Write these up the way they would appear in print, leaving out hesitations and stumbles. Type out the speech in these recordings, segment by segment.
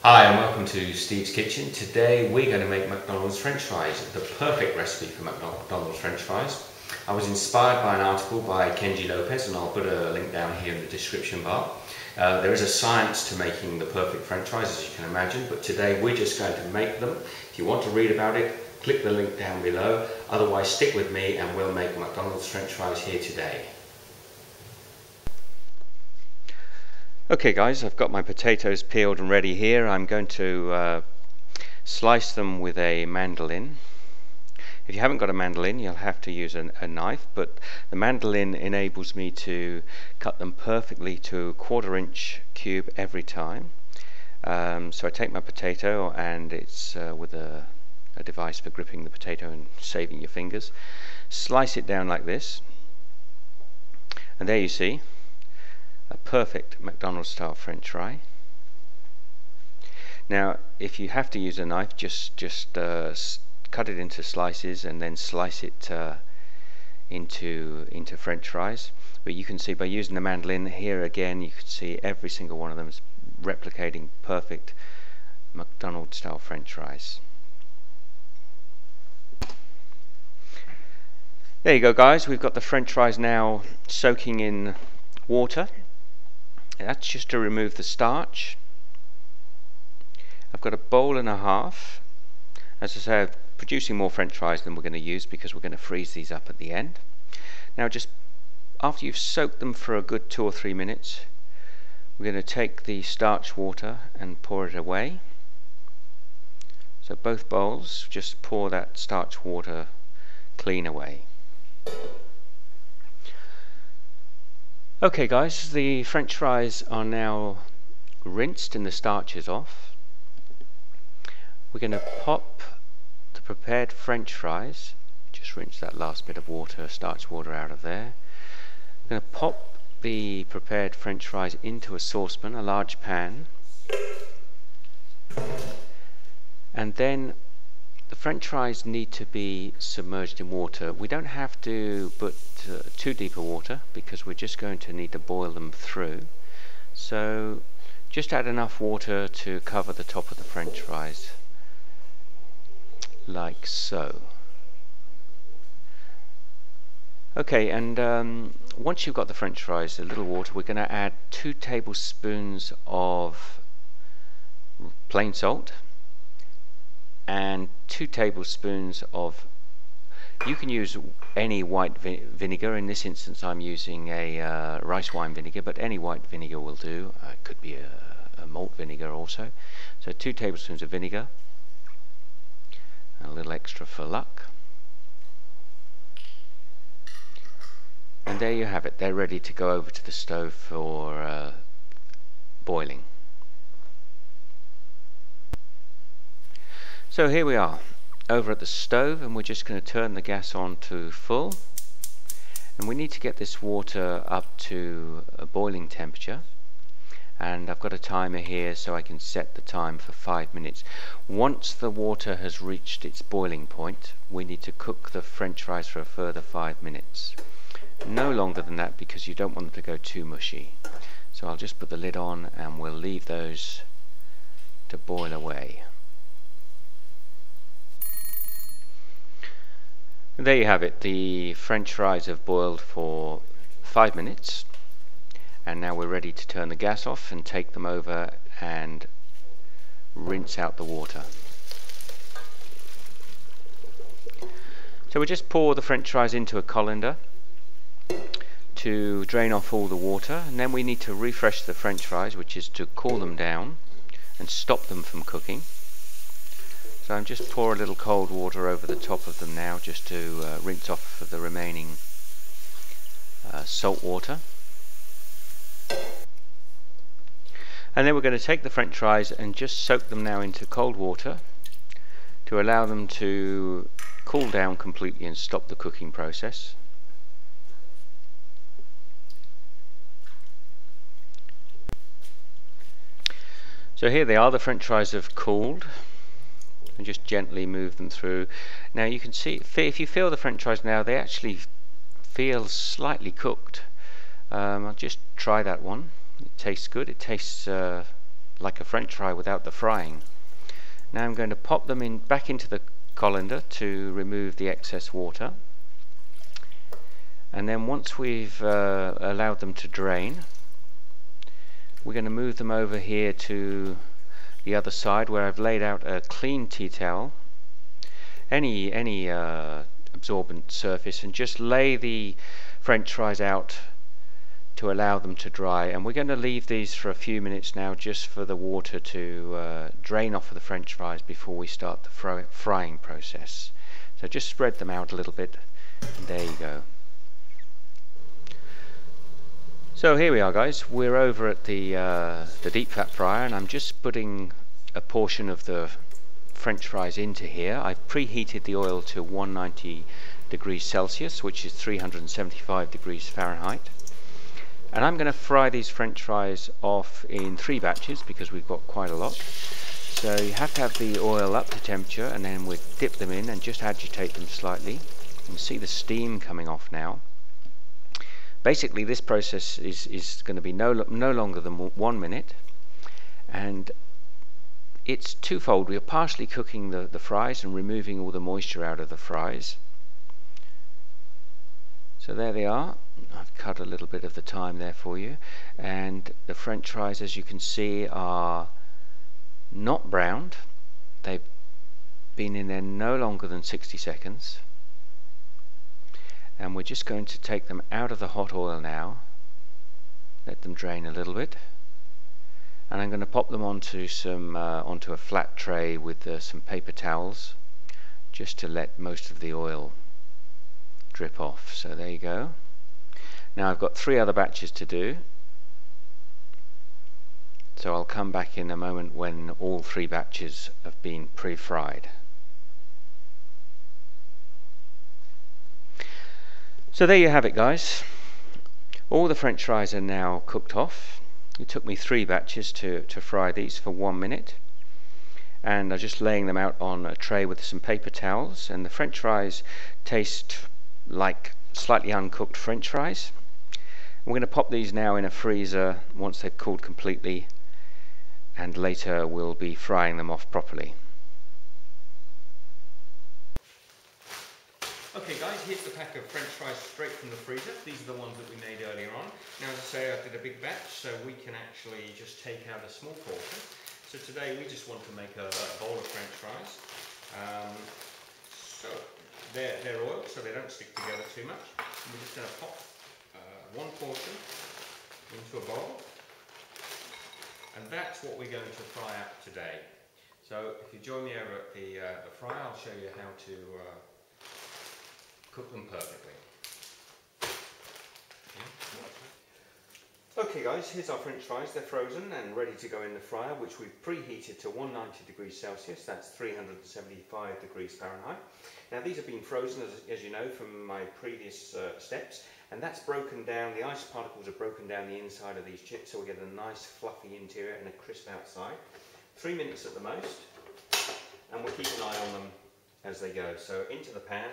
Hi and welcome to Steve's Kitchen. Today we're going to make McDonald's French fries, the perfect recipe for McDonald's French fries. I was inspired by an article by Kenji López, and I'll put a link down here in the description bar. There is a science to making the perfect French fries, as you can imagine, but today we're just going to make them. If you want to read about it, click the link down below. Otherwise, stick with me and we'll make McDonald's French fries here today. Okay guys, I've got my potatoes peeled and ready here. I'm going to slice them with a mandolin. If you haven't got a mandolin, you'll have to use a knife, but the mandolin enables me to cut them perfectly to a 1/4 inch cube every time. So I take my potato, and it's with a device for gripping the potato and saving your fingers. Slice it down like this, and there you see a perfect McDonald's style French fry. Now if you have to use a knife, just cut it into slices and then slice it into French fries. But you can see by using the mandolin here again, you can see every single one of them is replicating perfect McDonald's style French fries. There you go guys, we've got the French fries now soaking in water. That's just to remove the starch. I've got a bowl and a half. As I say, I'm producing more French fries than we're going to use because we're going to freeze these up at the end. Now just after you've soaked them for a good 2 or 3 minutes, we're going to take the starch water and pour it away. So both bowls, just pour that starch water clean away. Okay guys, the French fries are now rinsed and the starch is off. We're going to pop the prepared French fries, just rinse that last bit of water, starch water out of there. We're going to pop the prepared French fries into a saucepan, a large pan, and then the French fries need to be submerged in water. We don't have to put too deep a water because we're just going to need to boil them through. So just add enough water to cover the top of the French fries, like so. Okay, and once you've got the French fries, a little water, we're going to add 2 tablespoons of plain salt and 2 tablespoons of, you can use any white vinegar. In this instance I'm using a rice wine vinegar, but any white vinegar will do. It could be a malt vinegar also. So 2 tablespoons of vinegar, and a little extra for luck. And there you have it, they're ready to go over to the stove for boiling. So here we are over at the stove, and we're just going to turn the gas on to full, and we need to get this water up to a boiling temperature, and I've got a timer here so I can set the time for 5 minutes. Once the water has reached its boiling point, we need to cook the French fries for a further 5 minutes. No longer than that, because you don't want them to go too mushy. So I'll just put the lid on and we'll leave those to boil away. And there you have it, the French fries have boiled for 5 minutes, and now we're ready to turn the gas off and take them over and rinse out the water. So we just pour the French fries into a colander to drain off all the water, and then we need to refresh the French fries, which is to cool them down and stop them from cooking. So I'm just pour a little cold water over the top of them now, just to rinse off the remaining salt water. And then we're going to take the French fries and just soak them now into cold water to allow them to cool down completely and stop the cooking process. So here they are, the French fries have cooled, and just gently move them through. Now you can see, if you feel the French fries now, they actually feel slightly cooked. I'll just try that one. It tastes good. It tastes like a French fry without the frying. Now I'm going to pop them back into the colander to remove the excess water, and then once we've allowed them to drain, we're going to move them over here to the other side where I've laid out a clean tea towel, any absorbent surface, and just lay the French fries out to allow them to dry. And we're going to leave these for a few minutes now, just for the water to drain off of the French fries before we start the frying process. So just spread them out a little bit, and there you go. So here we are, guys. We're over at the deep fat fryer, and I'm just putting a portion of the French fries into here. I've preheated the oil to 190 degrees Celsius, which is 375 degrees Fahrenheit. And I'm going to fry these French fries off in 3 batches because we've got quite a lot. So you have to have the oil up to temperature, and then we dip them in and just agitate them slightly. You can see the steam coming off now. Basically this process is going to be no longer than 1 minute, and it's twofold. We are partially cooking the fries and removing all the moisture out of the fries. So there they are. I've cut a little bit of the time there for you, and the French fries, as you can see, are not browned. They've been in there no longer than 60 seconds, and we're just going to take them out of the hot oil now, let them drain a little bit, and I'm going to pop them onto onto a flat tray with some paper towels, just to let most of the oil drip off. So there you go. Now I've got 3 other batches to do, so I'll come back in a moment when all 3 batches have been pre-fried. So there you have it, guys. All the French fries are now cooked off. It took me 3 batches to fry these for 1 minute, and I'm just laying them out on a tray with some paper towels, and the French fries taste like slightly uncooked French fries. We're going to pop these now in a freezer once they've cooled completely, and later we'll be frying them off properly. Okay guys, here's the pack of French fries straight from the freezer. These are the ones that we made earlier on. Now, as I say, I did a big batch, so we can actually just take out a small portion. So today we just want to make a bowl of French fries. So they're oiled, so they don't stick together too much. And we're just going to pop 1 portion into a bowl, and that's what we're going to fry up today. So if you join me over at the fry, I'll show you how to cook them perfectly. Okay guys, here's our French fries. They're frozen and ready to go in the fryer, which we've preheated to 190 degrees Celsius, that's 375 degrees Fahrenheit. Now these have been frozen, as you know, from my previous steps, and that's broken down, the ice particles are broken down the inside of these chips, so we get a nice fluffy interior and a crisp outside. 3 minutes at the most, and we'll keep an eye on them as they go. So into the pan,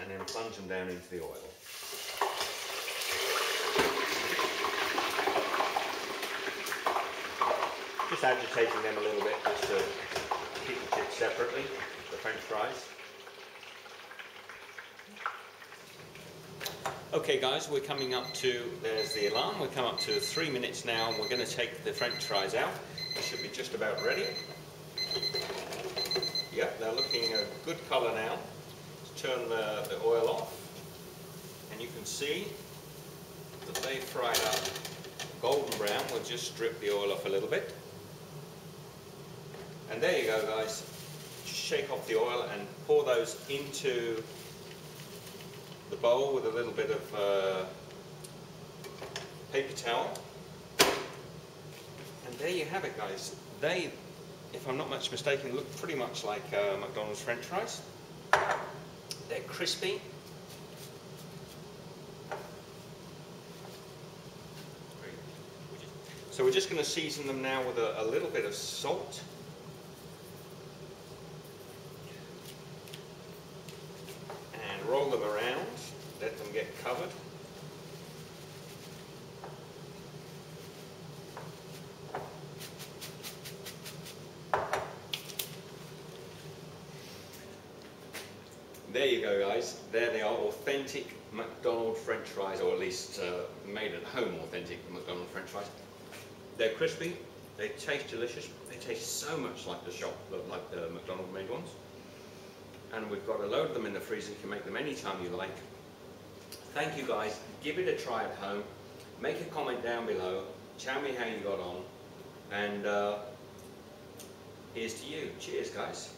and then plunge them down into the oil. Just agitating them a little bit just to keep the chips separately, the French fries. Okay guys, we're coming up to, there's the alarm, we're coming up to 3 minutes now, and we're going to take the French fries out. They should be just about ready. Yep, they're looking a good colour now. Turn the oil off, and you can see that they fried up golden brown. We'll just strip the oil off a little bit, and there you go guys. Just shake off the oil and pour those into the bowl with a little bit of paper towel, and there you have it guys. They, if I'm not much mistaken, look pretty much like McDonald's French fries. They're crispy. So we're just going to season them now with a little bit of salt. And roll them around, let them get covered. There you go, guys. There they are, authentic McDonald French fries, or at least made at home authentic McDonald French fries. They're crispy, they taste delicious, they taste so much like the shop, like the McDonald made ones. And we've got a load of them in the freezer, you can make them anytime you like. Thank you guys, give it a try at home, make a comment down below, tell me how you got on, and here's to you. Cheers guys.